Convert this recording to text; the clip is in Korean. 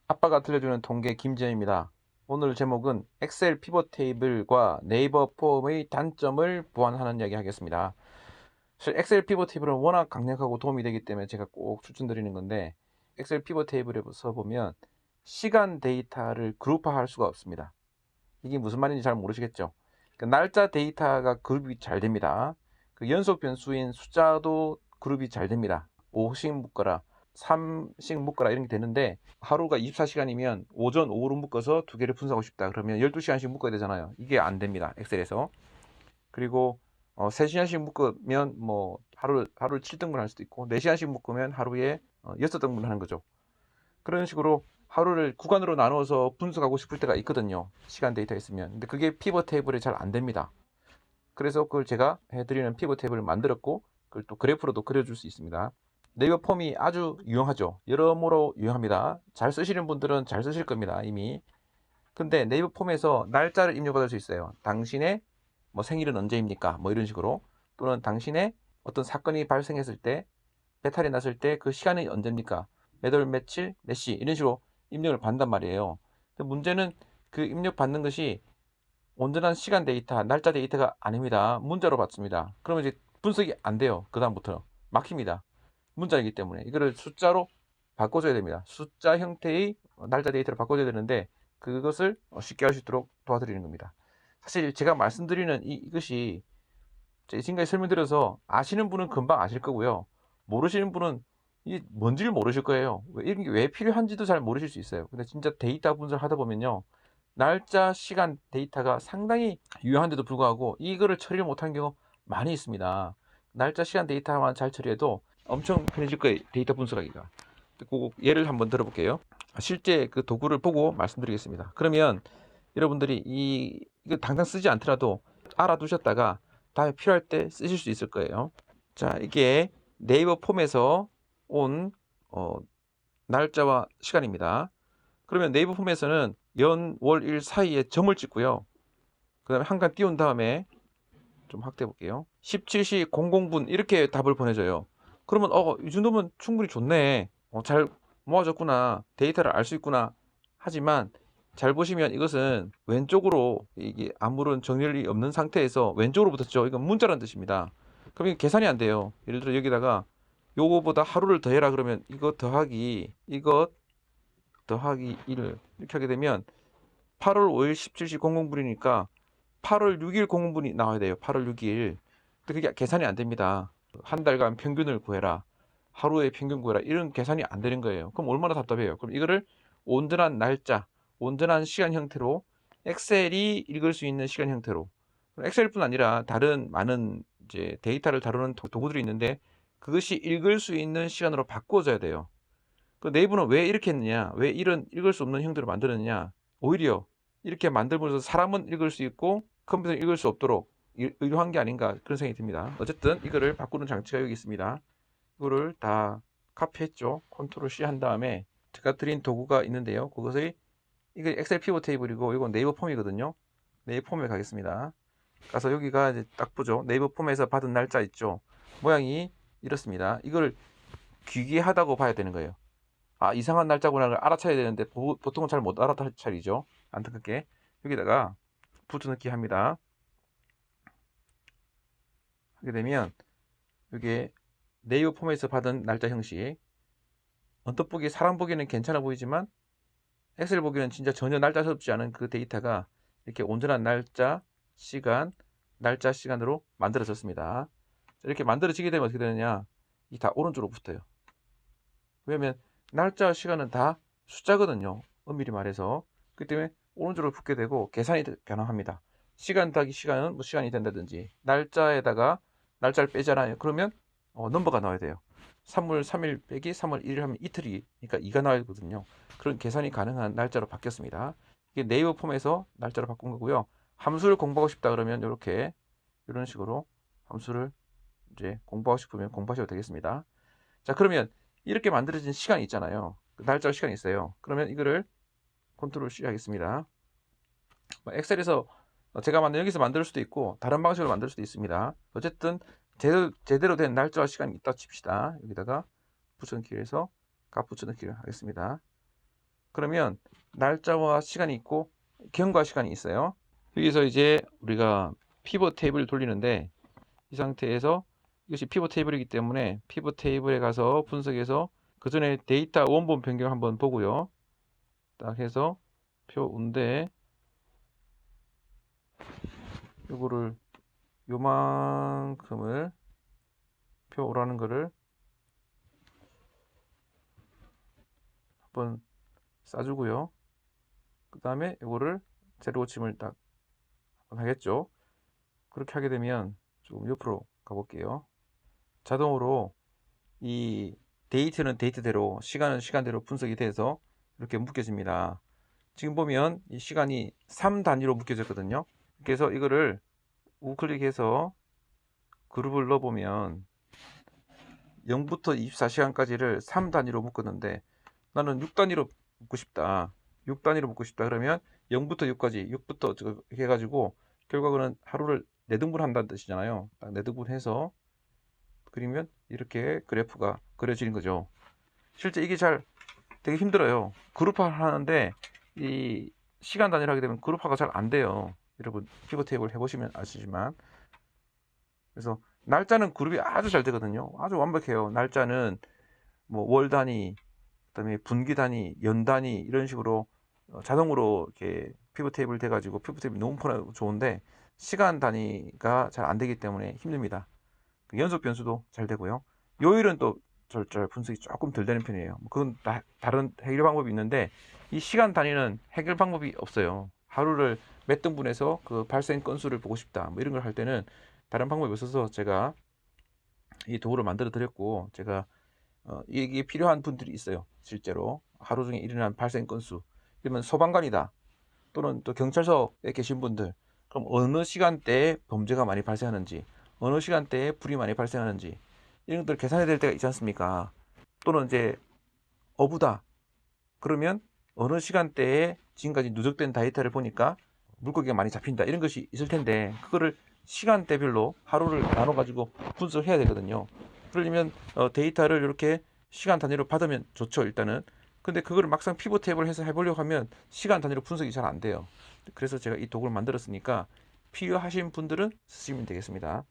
아빠가 들려주는 통계 김지현입니다. 오늘 제목은 엑셀 피벗 테이블과 네이버 폼의 단점을 보완하는 이야기 하겠습니다. 사실 엑셀 피벗 테이블은 워낙 강력하고 도움이 되기 때문에 제가 꼭 추천드리는 건데, 엑셀 피벗 테이블에서 보면 시간 데이터를 그룹화할 수가 없습니다. 이게 무슨 말인지 잘 모르시겠죠? 날짜 데이터가 그룹이 잘 됩니다. 연속 변수인 숫자도 그룹이 잘 됩니다. 5씩 묶어라, 3씩 묶어라 이런 게 되는데, 하루가 24시간이면 오전, 오후로 묶어서 두 개를 분석하고 싶다 그러면 12시간씩 묶어야 되잖아요. 이게 안 됩니다, 엑셀에서. 그리고 3시간씩 묶으면 뭐 하루를 7등분 할 수도 있고, 4시간씩 묶으면 하루에 6등분 하는 거죠. 그런 식으로 하루를 구간으로 나눠서 분석하고 싶을 때가 있거든요, 시간 데이터 있으면. 근데 그게 피벗 테이블이 잘 안 됩니다. 그래서 그걸 제가 해드리는 피벗 테이블을 만들었고, 그걸 또 그래프로도 그려줄 수 있습니다. 네이버 폼이 아주 유용하죠. 여러모로 유용합니다. 잘 쓰시는 분들은 잘 쓰실 겁니다, 이미. 근데 네이버 폼에서 날짜를 입력받을 수 있어요. 당신의 뭐 생일은 언제입니까? 뭐 이런 식으로. 또는 당신의 어떤 사건이 발생했을 때, 배탈이 났을 때 그 시간이 언제입니까? 몇 월 며칠 몇 시, 이런 식으로 입력을 받는단 말이에요. 근데 문제는 그 입력 받는 것이 온전한 시간 데이터, 날짜 데이터가 아닙니다. 문자로 받습니다. 그러면 이제 분석이 안 돼요. 그 다음부터 막힙니다. 문자이기 때문에 이거를 숫자로 바꿔줘야 됩니다. 숫자 형태의 날짜 데이터를 바꿔줘야 되는데, 그것을 쉽게 할 수 있도록 도와드리는 겁니다. 사실 제가 말씀드리는 이것이 지금까지 설명드려서 아시는 분은 금방 아실 거고요. 모르시는 분은 이게 뭔지를 모르실 거예요. 이런 게 왜 필요한지도 잘 모르실 수 있어요. 근데 진짜 데이터 분석을 하다 보면요, 날짜, 시간 데이터가 상당히 유효한데도 불구하고 이거를 처리를 못한 경우 많이 있습니다. 날짜, 시간 데이터만 잘 처리해도 엄청 편해질 거예요, 데이터 분석하기가. 그 예를 한번 들어볼게요. 실제 그 도구를 보고 말씀드리겠습니다. 그러면 여러분들이 이거 당장 쓰지 않더라도 알아두셨다가 다음에 필요할 때 쓰실 수 있을 거예요. 자, 이게 네이버 폼에서 온 날짜와 시간입니다. 그러면 네이버 폼에서는 연, 월, 일 사이에 점을 찍고요. 그 다음에 한 칸 띄운 다음에 좀 확대해 볼게요. 17시 00분 이렇게 답을 보내줘요. 그러면 이 정도면 충분히 좋네. 잘 모아졌구나. 데이터를 알 수 있구나. 하지만 잘 보시면 이것은 왼쪽으로, 이게 아무런 정렬이 없는 상태에서 왼쪽으로 붙었죠. 이건 문자라는 뜻입니다. 그럼 이게 계산이 안 돼요. 예를 들어 여기다가 요거보다 하루를 더해라 그러면 이것 더하기 1 이렇게 하게 되면 8월 5일 17시 00분이니까 8월 6일 00분이 나와야 돼요. 8월 6일. 근데 그게 계산이 안 됩니다. 한 달간 평균을 구해라, 하루의 평균 구해라, 이런 계산이 안 되는 거예요. 그럼 얼마나 답답해요. 그럼 이거를 온전한 날짜, 온전한 시간 형태로, 엑셀이 읽을 수 있는 시간 형태로, 엑셀뿐 아니라 다른 많은 이제 데이터를 다루는 도구들이 있는데, 그것이 읽을 수 있는 시간으로 바꿔줘야 돼요. 그 네이버는 왜 이렇게 했느냐, 왜 이런 읽을 수 없는 형태로 만들었느냐, 오히려 이렇게 만들면서 사람은 읽을 수 있고 컴퓨터는 읽을 수 없도록 의도한 게 아닌가, 그런 생각이 듭니다. 어쨌든 이거를 바꾸는 장치가 여기 있습니다. 이거를 다 카피했죠. 컨트롤 C 한 다음에 제가 드린 도구가 있는데요, 그것의 이거 엑셀 피벗 테이블이고 이건 네이버 폼이거든요. 네이버 폼에 가겠습니다. 가서 여기가 이제 딱 보죠. 네이버 폼에서 받은 날짜 있죠. 모양이 이렇습니다. 이걸 귀기하다고 봐야 되는 거예요. 이상한 날짜구나를 알아차려야 되는데 보통은 잘 못 알아차리죠. 안타깝게. 여기다가 붙여넣기 합니다. 하게 되면 이게 네이버 폼에서 받은 날짜 형식, 언뜻 보기, 사람 보기에는 괜찮아 보이지만 엑셀 보기에는 진짜 전혀 날짜스럽지 않은 그 데이터가 이렇게 온전한 날짜 시간으로 만들어졌습니다. 이렇게 만들어지게 되면 어떻게 되느냐, 이 다 오른쪽으로 붙어요. 왜냐면 날짜 시간은 다 숫자거든요, 엄밀히 말해서. 그렇기 때문에 오른쪽으로 붙게 되고 계산이 가능합니다. 시간 더하기 시간은 뭐 시간이 된다든지, 날짜에다가 날짜를 빼잖아요. 그러면 넘버가 나와야 돼요. 3월 3일 빼기 3월 1일 하면 이틀이, 그러니까 2가 나와야 되거든요. 그런 계산이 가능한 날짜로 바뀌었습니다. 이게 네이버 폼에서 날짜로 바꾼 거고요. 함수를 공부하고 싶다 그러면 이렇게, 이런 식으로 함수를 이제 공부하고 싶으면 공부하셔도 되겠습니다. 자, 그러면 이렇게 만들어진 시간이 있잖아요. 날짜 시간이 있어요. 그러면 이거를 컨트롤 C 하겠습니다. 엑셀에서 제가 여기서 만들 수도 있고 다른 방식으로 만들 수도 있습니다. 어쨌든 제대로 된 날짜와 시간이 있다 칩시다. 여기다가 붙여넣기를 해서 값 붙여넣기를 하겠습니다. 그러면 날짜와 시간이 있고 경과 시간이 있어요. 여기서 이제 우리가 피벗 테이블을 돌리는데, 이 상태에서 이것이 피벗 테이블이기 때문에 피벗 테이블에 가서 분석해서 그 전에 데이터 원본 변경 한번 보고요. 딱 해서 표운데 요거를 요만큼을 표라는 거를 한번 싸주고요. 그 다음에 요거를 재료 고침을 딱 하겠죠. 그렇게 하게 되면 조금 옆으로 가볼게요. 자동으로 이 데이트는 데이트대로, 시간은 시간대로 분석이 돼서 이렇게 묶여집니다. 지금 보면 이 시간이 3단위로 묶여졌거든요. 그래서 이거를 우클릭해서 그룹을 넣어보면 0부터 24시간까지를 3단위로 묶었는데 나는 6단위로 묶고 싶다. 6단위로 묶고 싶다. 그러면 0부터 6까지, 6부터 해가지고 결과는 하루를 4등분 한다는 뜻이잖아요. 딱 4등분 해서 그리면 이렇게 그래프가 그려지는 거죠. 실제 이게 되게 힘들어요. 그룹화 하는데 이 시간 단위로 하게 되면 그룹화가 잘 안 돼요. 여러분 피벗 테이블 해보시면 아시지만. 그래서 날짜는 그룹이 아주 잘 되거든요. 아주 완벽해요. 날짜는 뭐 월 단위, 그다음에 분기 단위, 연 단위 이런 식으로 자동으로 이렇게 피벗 테이블 돼가지고 피벗 테이블 너무 편하고 좋은데, 시간 단위가 잘 안 되기 때문에 힘듭니다. 연속 변수도 잘 되고요. 요일은 또 절절 분석이 조금 덜 되는 편이에요. 그건 다른 해결 방법이 있는데 이 시간 단위는 해결 방법이 없어요. 하루를 몇 등분해서 그 발생 건수를 보고 싶다, 뭐 이런 걸 할 때는 다른 방법이 없어서 제가 이 도구를 만들어 드렸고, 제가 이게 필요한 분들이 있어요. 실제로 하루 중에 일어난 발생 건수, 그러면 소방관이다 또는 또 경찰서에 계신 분들, 그럼 어느 시간대에 범죄가 많이 발생하는지, 어느 시간대에 불이 많이 발생하는지 이런 것들 계산해야 될 때가 있지 않습니까? 또는 이제 어부다 그러면 어느 시간대에 지금까지 누적된 데이터를 보니까 물고기가 많이 잡힌다, 이런 것이 있을 텐데 그거를 시간대별로 하루를 나눠 가지고 분석을 해야 되거든요. 그러려면 데이터를 이렇게 시간 단위로 받으면 좋죠, 일단은. 근데 그거를 막상 피벗 테이블 해서 해보려고 하면 시간 단위로 분석이 잘 안 돼요. 그래서 제가 이 도구를 만들었으니까 필요하신 분들은 쓰시면 되겠습니다.